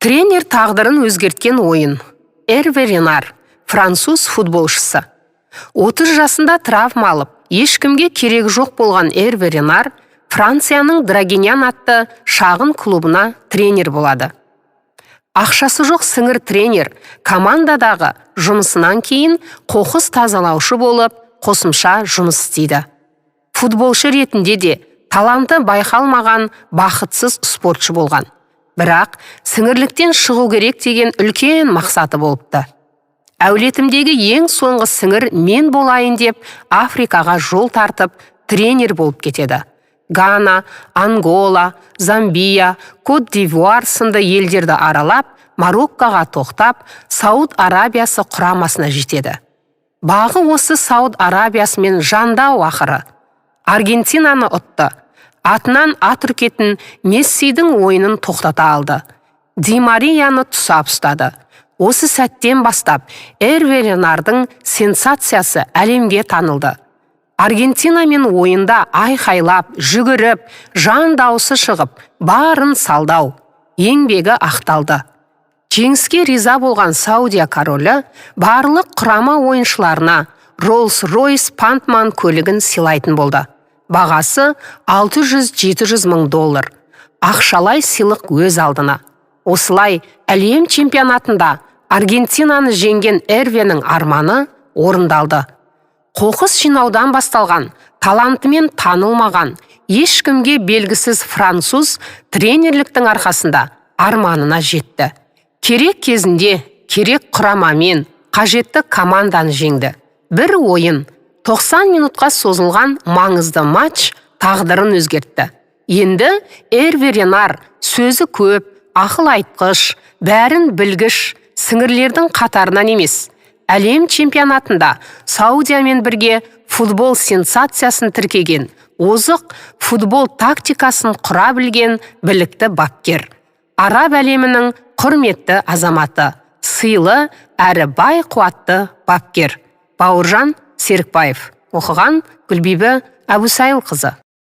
Тренер тағдырын өзгерткен ойын. Эрве Ренар, француз футболшысы. 30 жасында травма алып, ешкімге керек жоқ болған Эрве Ренар Францияның Драгинян атты шағын клубына тренер болады. Ақшасы жоқ сіңір тренер командадағы жұмысынан кейін қоқыс тазалаушы болып, қосымша жұмыс істейді. Футболшы ретінде де таланты байқалмаған бақытсыз спортшы болған. Бірақ сіңірліктен шығу керек деген үлкен мақсаты болыпты. Әулетімдегі ең соңғы сіңір мен болайын деп Африкаға жол тартып тренер болып кетеді. Гана, Ангола, Замбия, Кот-д'Ивуар сынды елдерді аралап, Мароккоға тоқтап, Сауд Арабиясы құрамасына жетеді. Бағы осы Сауд Арабиясымен жандау ақыры. Аргентинаны ұтты. Атынан ат үркетін Мессидің ойынын тоқтата алды. Ди Марияны тұсап ұстады. Осы сәттен бастап Эрве Ренардың сенсациясы әлемге танылды. Аргентинамен ойында айқайлап, жүгіріп, жан дауысы шығып, барын салдау, еңбегі ақталды. Жеңіске риза болған Саудия королі барлық құрама ойыншыларына Rolls-Royce Pantman көлігін сыйлайтын болды. Бағасы $600-700 мың. Ақшалай сыйлық өз алдына. Осылай әлем чемпионатында Аргентинаны жеңген Эрвенің арманы орындалды. Қоқыс жинаудан басталған, талантымен танылмаған, ешкімге белгісіз француз тренерліктің арқасында арманына жетті. Керек кезінде, керек құрамамен қажетті команданы жеңді. Бір ойын, 90 минутқа созылған маңызды матч тағдырын өзгертті. Енді Эрве Ренар сөзі көп, ақыл айтқыш, бәрін білгіш, сіңірлердің қатарынан емес, әлем чемпионатында Саудиямен бірге футбол сенсациясын тіркеген, озық футбол тактикасын құра білген білікті бапкер. Араб әлемінің құрметті азаматы, сыйлы әрі бай қуатты бапкер. Бауыржан Серікбаев. Оқыған Гүлбибі Әбусайылқызы.